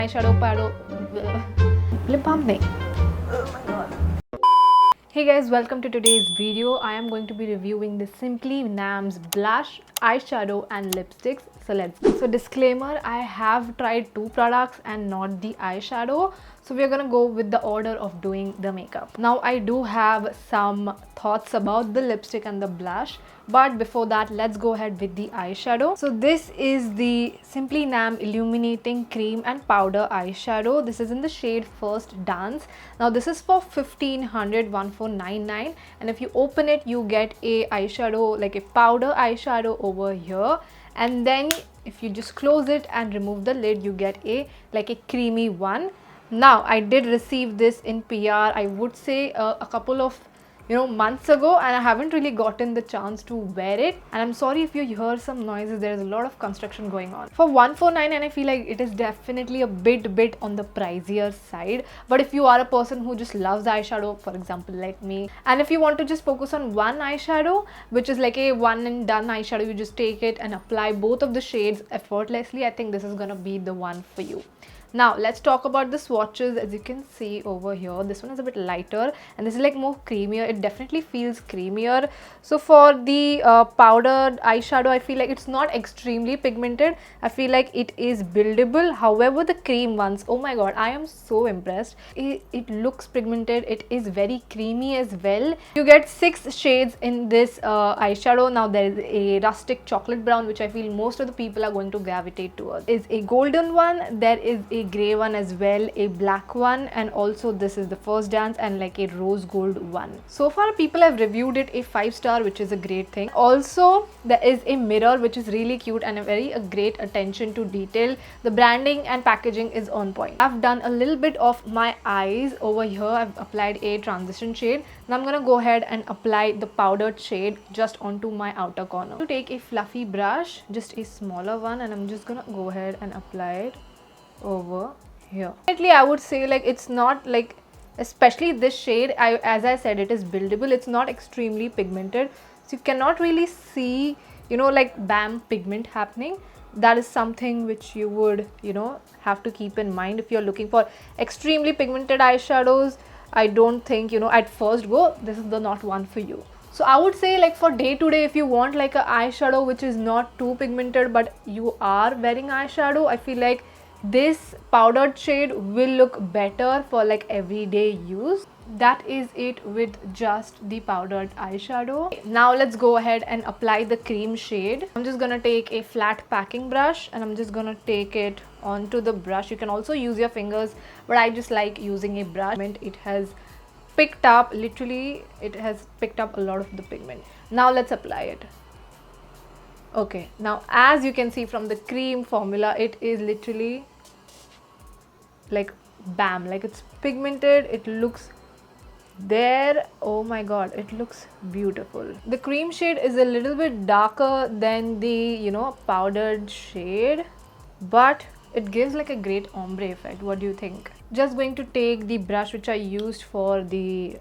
Eyeshadow lip balm nahi. Oh my god. Hey guys, welcome to today's video. I am going to be reviewing the Simply Nam's blush, eyeshadow and lipsticks. So let's go. So disclaimer, I have tried two products and not the eyeshadow. So we are gonna go with the order of doing the makeup. Now I do have some thoughts about the lipstick and the blush, but before that let's go ahead with the eyeshadow. So this is the Simply Nam Illuminating Cream and Powder Eyeshadow. This is in the shade First Dance. Now this is for 1499, and if you open it you get a eyeshadow, like a powder eyeshadow over here, and then if you just close it and remove the lid you get a like a creamy one. Now I did receive this in PR, I would say a couple of months ago, and I haven't really gotten the chance to wear it, and I'm sorry if you hear some noises. There's a lot of construction going on for 149, and I feel like it is definitely a bit on the pricier side. But if you are a person who just loves eyeshadow, for example like me, and if you want to just focus on one eyeshadow, which is like a one and done eyeshadow, you just take it and apply both of the shades effortlessly, I think this is gonna be the one for you. Now let's talk about the swatches. As you can see over here, this one is a bit lighter and this is like more creamier. It definitely feels creamier. So for the powdered eyeshadow, I feel like it's not extremely pigmented. I feel like it is buildable. However, the cream ones, oh my god, I am so impressed. It looks pigmented. It is very creamy as well. You get 6 shades in this eyeshadow. Now there is a rustic chocolate brown, which I feel most of the people are going to gravitate towards. Is a golden one. There is a grey one as well, a black one, and also this is the First Dance and like a rose gold one. So far people have reviewed it a 5-star, which is a great thing. Also there is a mirror which is really cute and a great attention to detail. The branding and packaging is on point. I've done a little bit of my eyes over here. I've applied a transition shade. Now I'm gonna go ahead and apply the powdered shade just onto my outer corner. To take a fluffy brush, just a smaller one, and I'm just gonna go ahead and apply it over here. Definitely I would say like it's not like, especially this shade, as I said, it is buildable. It's not extremely pigmented, so you cannot really see like bam pigment happening. That is something which you would have to keep in mind if you're looking for extremely pigmented eyeshadows. I don't think at first go this is the not one for you. So I would say like for day to day, if you want like a eyeshadow which is not too pigmented but you are wearing eyeshadow, I feel like this powdered shade will look better for like everyday use. That is it with just the powdered eyeshadow. Now let's go ahead and apply the cream shade. I'm just gonna take a flat packing brush and I'm just gonna take it onto the brush. You can also use your fingers, but I just like using a brush. It has picked up, literally it has picked up a lot of the pigment. Now let's apply it. Okay, now as you can see from the cream formula, it is literally like bam, like it's pigmented. It looks there, oh my god, it looks beautiful. The cream shade is a little bit darker than the powdered shade, but it gives like a great ombre effect. What do you think? Just going to take the brush which I used for the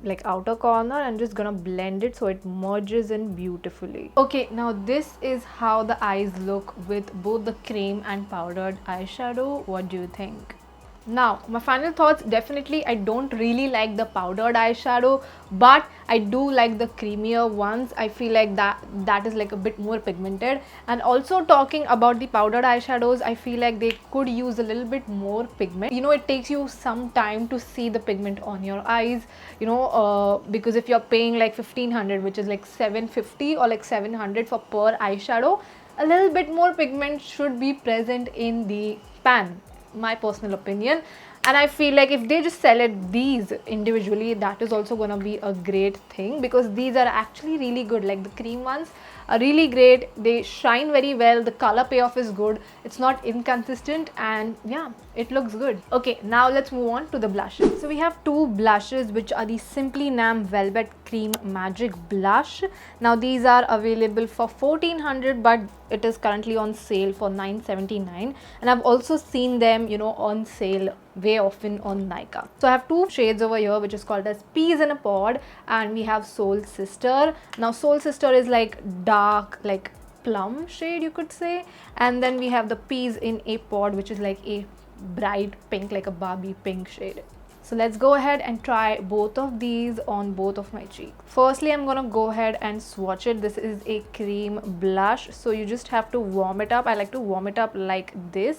like outer corner and just gonna blend it so it merges in beautifully. Okay, now this is how the eyes look with both the cream and powdered eyeshadow. What do you think? Now my final thoughts, definitely I don't really like the powdered eyeshadow, but I do like the creamier ones. I feel like that is like a bit more pigmented. And also talking about the powdered eyeshadows, I feel like they could use a little bit more pigment. It takes you some time to see the pigment on your eyes, because if you're paying like 1500, which is like 750 or like 700 for per eyeshadow, a little bit more pigment should be present in the pan, my personal opinion. And I feel like if they just sell it these individually, that is also gonna be a great thing, because these are actually really good. Like the cream ones are really great, they shine very well, the color payoff is good, it's not inconsistent, and yeah, it looks good. Okay, now let's move on to the blushes. So we have two blushes which are the Simply Nam Velvet Cream Magic Blush. Now these are available for 1400, but it is currently on sale for 979, and I've also seen them on sale way often on Nykaa. So I have two shades over here which is called as Peas in a Pod, and we have Soul Sister. Now Soul Sister is like dark, like plum shade you could say, and then we have the Peas in a Pod, which is like a bright pink, like a Barbie pink shade. So let's go ahead and try both of these on both of my cheeks. Firstly, I'm gonna go ahead and swatch it. This is a cream blush, so you just have to warm it up. I like to warm it up like this.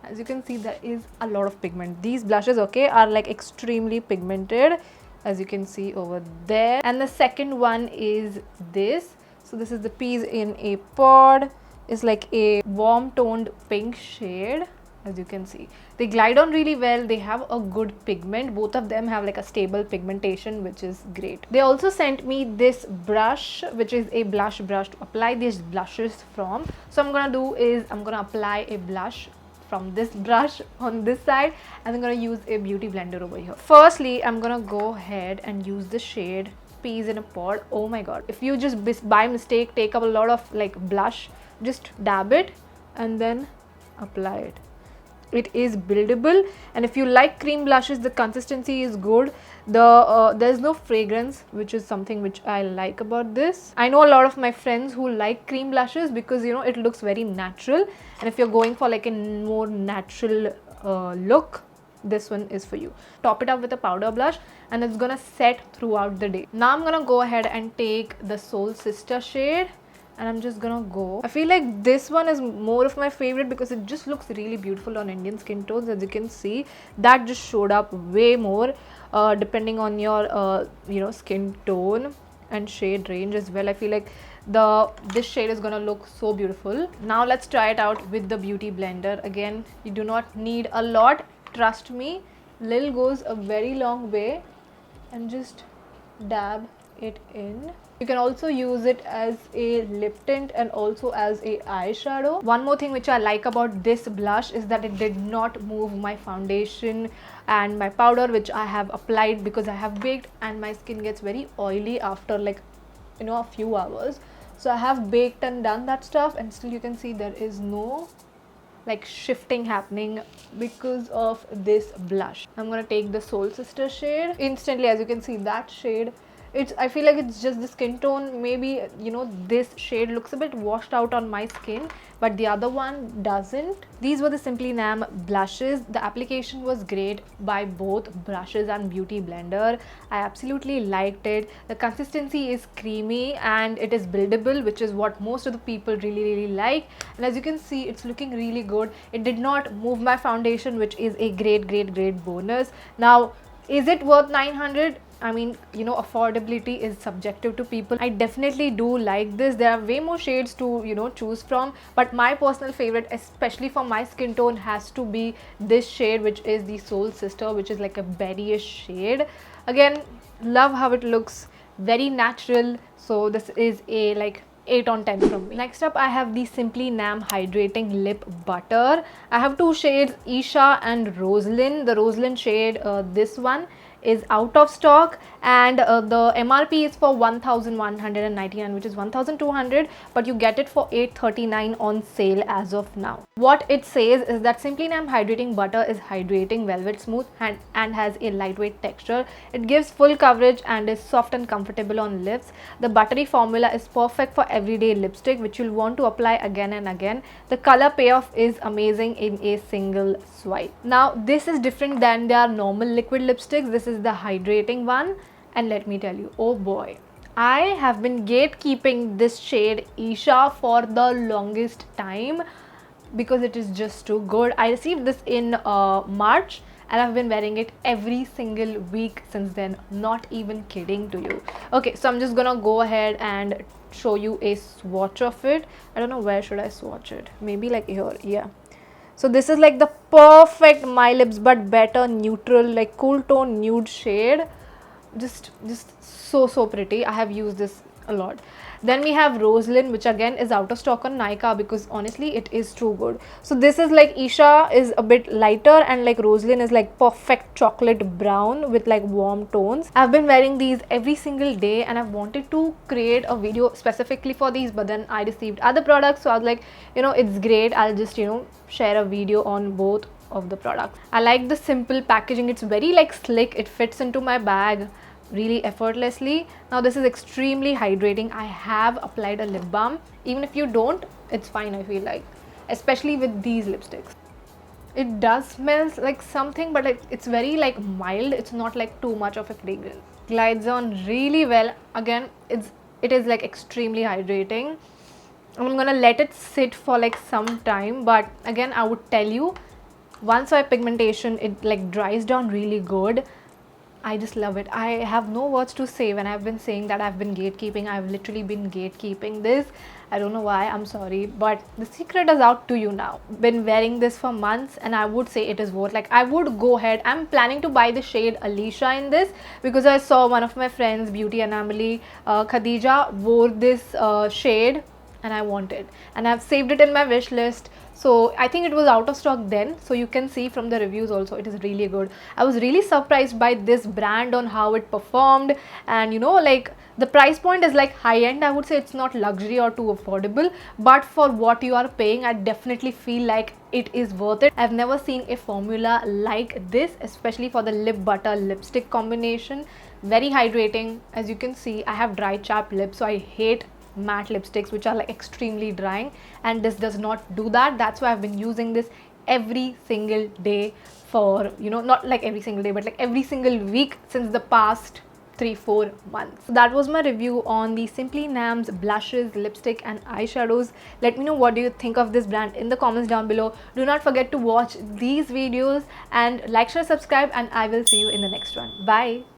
As you can see, there is a lot of pigment. These blushes, okay, are like extremely pigmented, as you can see over there. And the second one is this. So this is the Peas in a Pod. It's like a warm toned pink shade. As you can see, they glide on really well. They have a good pigment. Both of them have like a stable pigmentation, which is great. They also sent me this brush, which is a blush brush to apply these blushes from. So I'm gonna do is I'm gonna apply a blush from this brush on this side, and I'm gonna use a beauty blender over here. Firstly, I'm gonna go ahead and use the shade Peas in a Pod. Oh my god, if you just by mistake take up a lot of like blush, just dab it and then apply it. It is buildable, and if you like cream blushes, the consistency is good. There's no fragrance, which is something which I like about this. I know a lot of my friends who like cream blushes because, you know, it looks very natural, and if you're going for like a more natural look, this one is for you. Top it up with a powder blush, and it's gonna set throughout the day. Now I'm gonna go ahead and take the Soul Sister shade, and I'm just gonna go. I feel like this one is more of my favorite because it just looks really beautiful on Indian skin tones. As you can see, that just showed up way more depending on your you know, skin tone and shade range as well. I feel like this shade is gonna look so beautiful. Now let's try it out with the beauty blender. Again, you do not need a lot, trust me. Lil goes a very long way, and just dab it in. You can also use it as a lip tint and also as a eyeshadow. One more thing which I like about this blush is that it did not move my foundation and my powder, which I have applied because I have baked and my skin gets very oily after, like, you know, a few hours. So I have baked and done that stuff, and still you can see there is no like shifting happening because of this blush. I'm gonna take the Soul Sister shade. Instantly, as you can see, that shade, I feel like it's just the skin tone. Maybe, you know, this shade looks a bit washed out on my skin, but the other one doesn't. These were the Simply Nam blushes. The application was great by both brushes and beauty blender. I absolutely liked it. The consistency is creamy and it is buildable, which is what most of the people really like. And as you can see, it's looking really good. It did not move my foundation, which is a great bonus. Now, is it worth 900? I mean, you know, affordability is subjective to people. I definitely do like this. There are way more shades to, you know, choose from, but my personal favorite, especially for my skin tone, has to be this shade, which is the Soul Sister, which is like a berryish shade. Again, love how it looks, very natural. So this is a like 8 on 10 from me. Next up, I have the Simply Nam Hydrating Lip Butter. I have two shades, Isha and Roselyn. The Roselyn shade, this one, is out of stock, and the MRP is for 1199, which is 1200, but you get it for 839 on sale as of now. What it says is that Simply Nam Hydrating Butter is hydrating, velvet smooth, and has a lightweight texture. It gives full coverage and is soft and comfortable on lips. The buttery formula is perfect for everyday lipstick, which you'll want to apply again and again. The color payoff is amazing in a single swipe. Now, this is different than their normal liquid lipsticks. This is the hydrating one, and let me tell you, oh boy, I have been gatekeeping this shade Isha for the longest time because it is just too good. I received this in March, and I've been wearing it every single week since then, not even kidding to you. Okay, so I'm just gonna go ahead and show you a swatch of it. I don't know, where should I swatch it? Maybe like here, yeah. So this is like the perfect My Lips but better neutral, like cool tone nude shade. Just so pretty. I have used this a lot. Then we have Roselyn, which again is out of stock on Nykaa because honestly it is too good. So this is like, Isha is a bit lighter and like Roselyn is like perfect chocolate brown with like warm tones. I've been wearing these every single day and I've wanted to create a video specifically for these, but then I received other products, so I was like, you know, it's great, I'll just, you know, share a video on both of the products. I like the simple packaging. It's very like slick. It fits into my bag really effortlessly. Now this is extremely hydrating. I have applied a lip balm. Even if you don't, it's fine, I feel like, especially with these lipsticks. It does smells like something, but it's very like mild. It's not like too much of a fragrance. Glides on really well. Again, it is like extremely hydrating. I'm gonna let it sit for like some time, but again I would tell you, once my pigmentation it like dries down really good. I just love it. I have no words to say when I've been saying that I've been gatekeeping. I've literally been gatekeeping this. I don't know why, I'm sorry, but the secret is out to you now. Been wearing this for months and I would say it is worth, like I would go ahead. I'm planning to buy the shade Alicia in this because I saw one of my friends, Beauty Anomaly, Khadija, wore this shade and I want it, and I've saved it in my wish list. So I think it was out of stock then, so you can see from the reviews also it is really good. I was really surprised by this brand on how it performed, and you know, like the price point is like high end. I would say it's not luxury or too affordable, but for what you are paying I definitely feel like it is worth it. I've never seen a formula like this, especially for the lip butter lipstick combination. Very hydrating. As you can see, I have dry chapped lips, so I hate matte lipsticks which are like extremely drying, and this does not do that. That's why I've been using this every single day for, you know, not like every single day, but like every single week since the past 3-4 months. So that was my review on the Simply Nam's blushes, lipstick and eyeshadows. Let me know what do you think of this brand in the comments down below. Do not forget to watch these videos and like, share, subscribe, and I will see you in the next one. Bye.